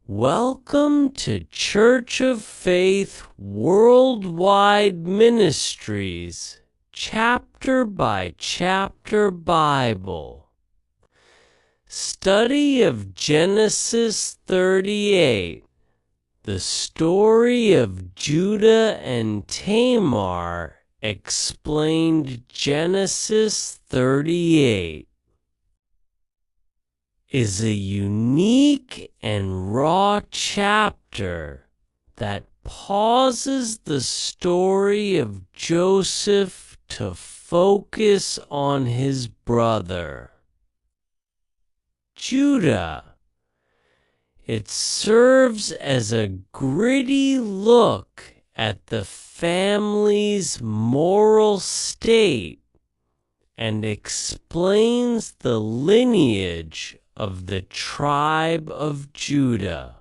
Welcome to Church of Faith Worldwide Ministries, chapter by chapter Bible. Study of Genesis 38, the story of Judah and Tamar, explained Genesis 38. Is a unique and raw chapter that pauses the story of Joseph to focus on his brother, Judah. It serves as a gritty look at the family's moral state and explains the lineage of the tribe of Judah,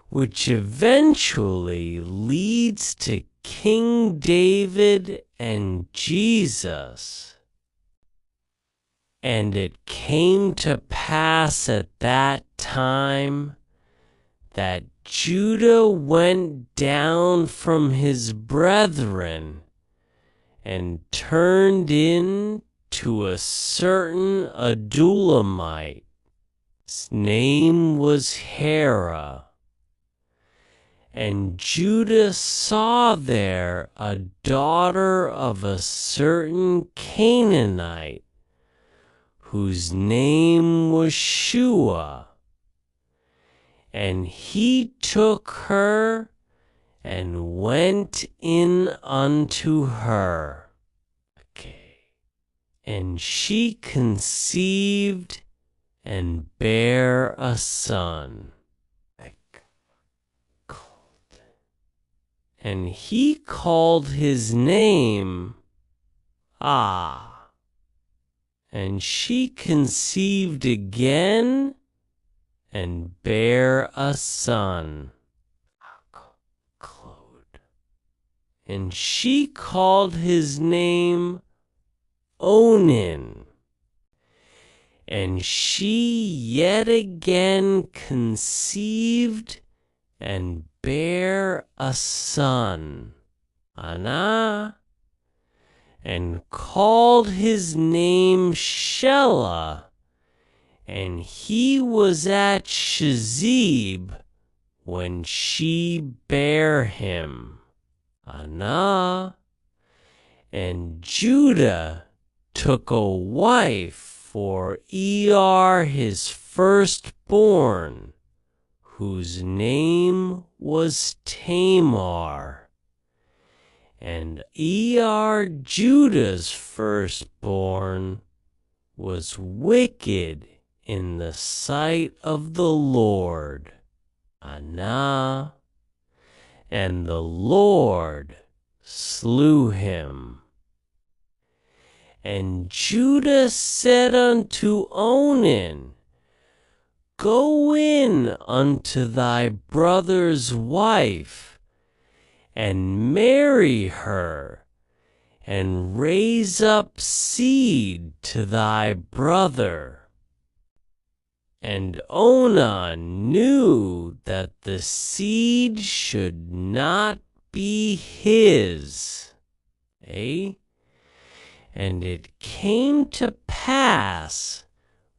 which eventually leads to King David and Jesus. And it came to pass at that time that Judah went down from his brethren and turned in to a certain Adullamite. His name was Hera. And Judah saw there a daughter of a certain Canaanite, whose name was Shua. And he took her and went in unto her. And she conceived and bare a son. And he called his name Ah. And she conceived again and bare a son. And she called his name Onan. And she yet again conceived and bare a son, Anah, and called his name Shelah. And he was at Shezib when she bare him, Anah. And Judah took a wife for his firstborn, whose name was Tamar. And Judah's firstborn, was wicked in the sight of the Lord, Anah, and the Lord slew him. And Judah said unto Onan, Go in unto thy brother's wife, and marry her, and raise up seed to thy brother. And Onan knew that the seed should not be his. And it came to pass,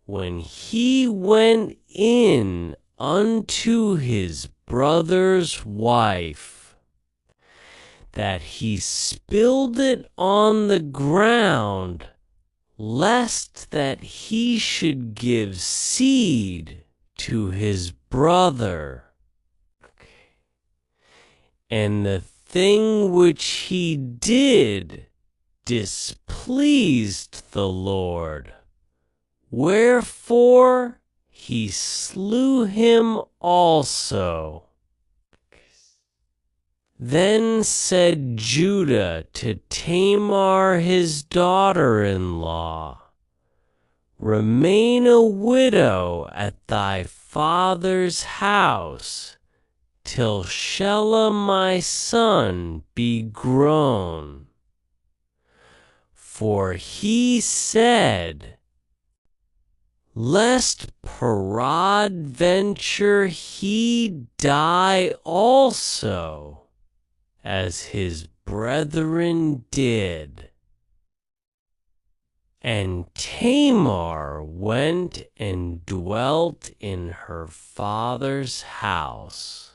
when he went in unto his brother's wife, that he spilled it on the ground, lest that he should give seed to his brother. And the thing which he did displeased the Lord, wherefore he slew him also. Then said Judah to Tamar his daughter-in-law, Remain a widow at thy father's house, till Shelah my son be grown. For he said, lest peradventure he die also, as his brethren did. And Tamar went and dwelt in her father's house.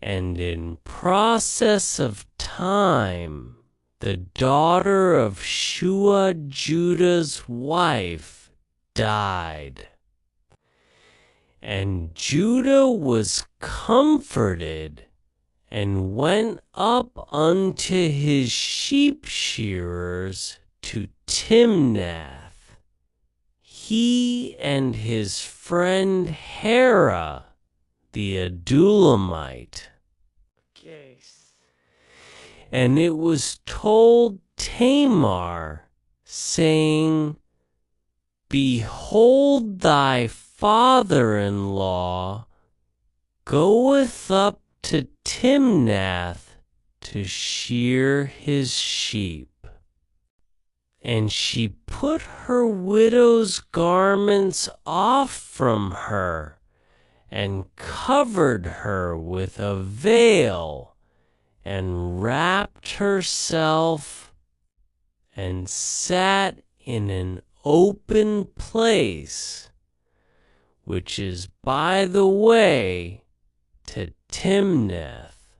And in process of time, the daughter of Shua, Judah's wife, died. And Judah was comforted, and went up unto his sheep shearers to Timnath, he and his friend Hera, the Adullamite. And it was told Tamar, saying, Behold, thy father-in-law goeth up to Timnath to shear his sheep. And she put her widow's garments off from her, and covered her with a veil, and wrapped herself, and sat in an open place, which is by the way to Timnath.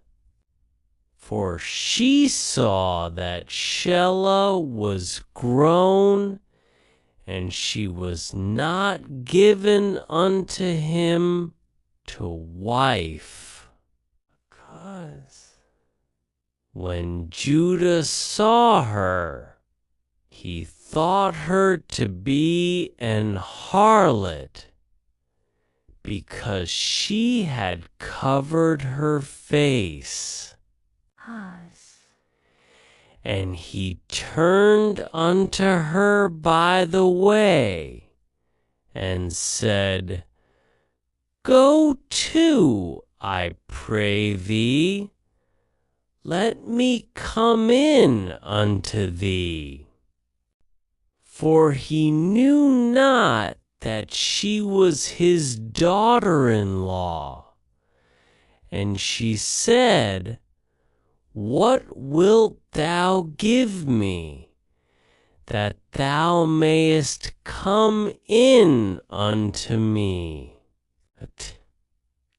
For she saw that Shelah was grown, and she was not given unto him to wife. When Judah saw her, he thought her to be an harlot, because she had covered her face. And he turned unto her by the way, and said, Go to, I pray thee, let me come in unto thee. For he knew not that she was his daughter-in-law. And she said, What wilt thou give me, that thou mayest come in unto me?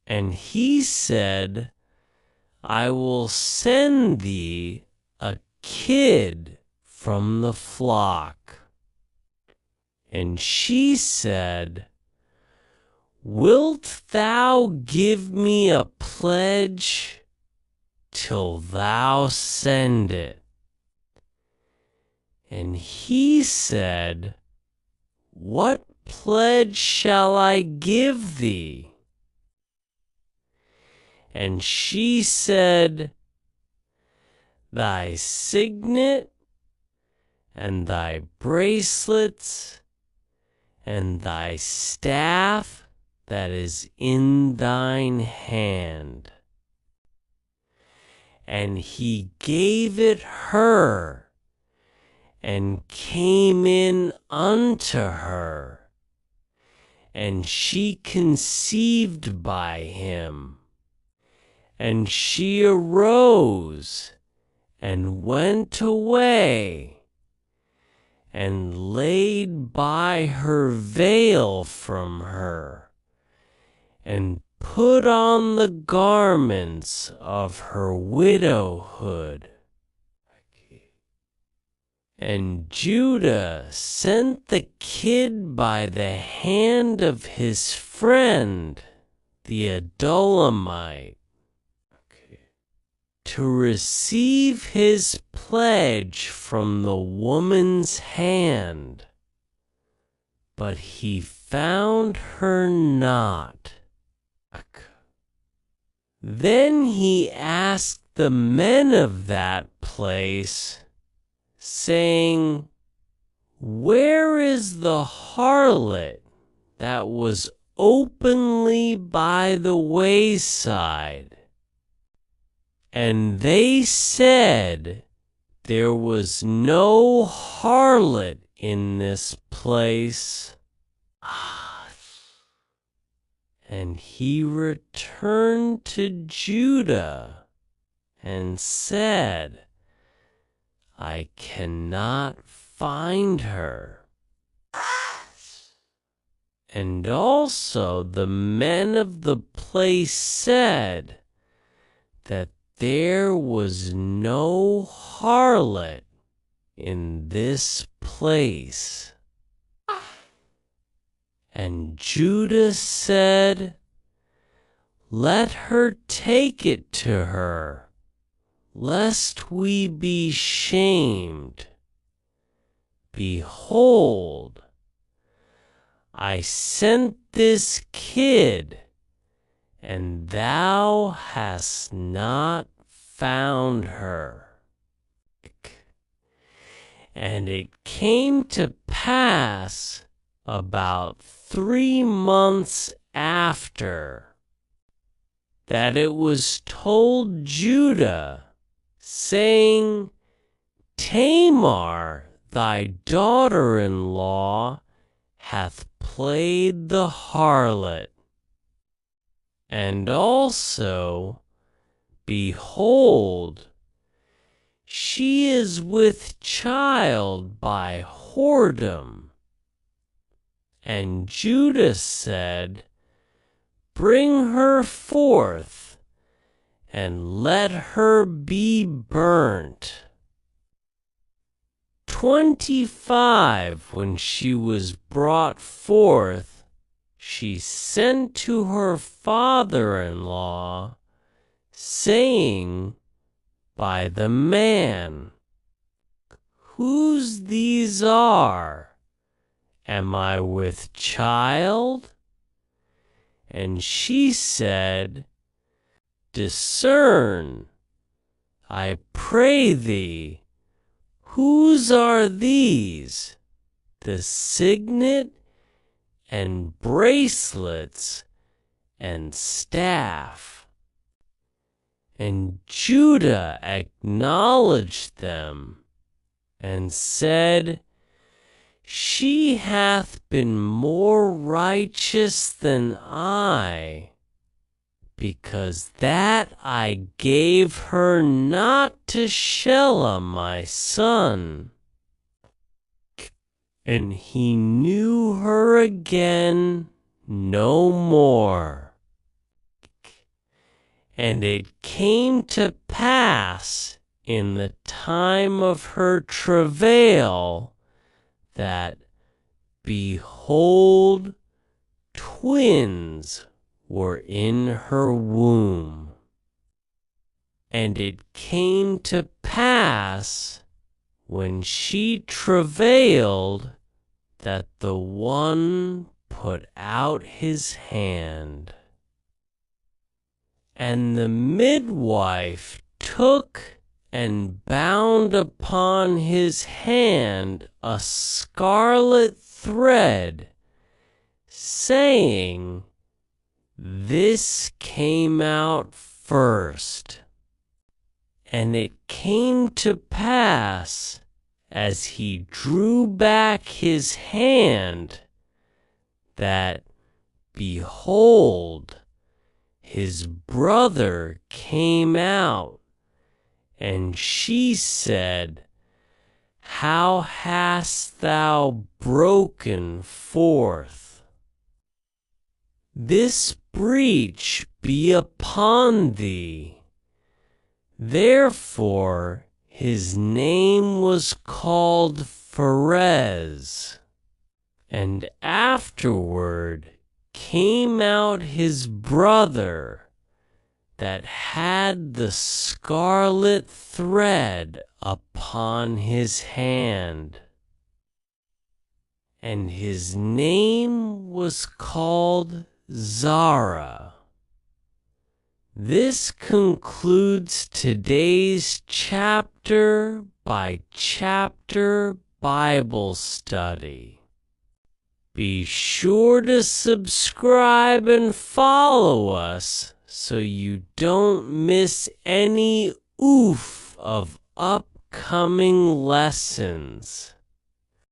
And he said, I will send thee a kid from the flock. And she said, Wilt thou give me a pledge till thou send it? And he said, What pledge shall I give thee? And she said, Thy signet, and thy bracelets, and thy staff that is in thine hand. And he gave it her, and came in unto her, and she conceived by him. And she arose, and went away, and laid by her veil from her, and put on the garments of her widowhood. And Judah sent the kid by the hand of his friend, the Adullamite, to receive his pledge from the woman's hand. But he found her not. Then he asked the men of that place, saying, Where is the harlot that was openly by the wayside? And they said, There was no harlot in this place. And he returned to Judah and said, I cannot find her. And also the men of the place said that there was no harlot in this place. And Judah said, let her take it to her, lest we be shamed. Behold, I sent this kid, and thou hast not found her. And it came to pass about 3 months after that it was told Judah, saying, Tamar, thy daughter-in-law, hath played the harlot. And also, behold, she is with child by whoredom. And Judah said, bring her forth, and let her be burnt. 25, when she was brought forth, she sent to her father-in-law, saying by the man, whose these are? Am I with child? And she said, discern, I pray thee, whose are these, the signet and bracelets and staff? And Judah acknowledged them, and said, she hath been more righteous than I, because that I gave her not to Shelah my son. And he knew her again no more. And it came to pass in the time of her travail that, behold, twins were in her womb. And it came to pass, when she travailed, that the one put out his hand. And the midwife took and bound upon his hand a scarlet thread, saying, this came out first. And it came to pass, as he drew back his hand, that, behold, his brother came out. And she said, how hast thou broken forth? This breach be upon thee. Therefore his name was called Pharez. And afterward came out his brother, that had the scarlet thread upon his hand. And his name was called Zara. This concludes today's chapter by chapter Bible study. Be sure to subscribe and follow us so you don't miss any of upcoming lessons.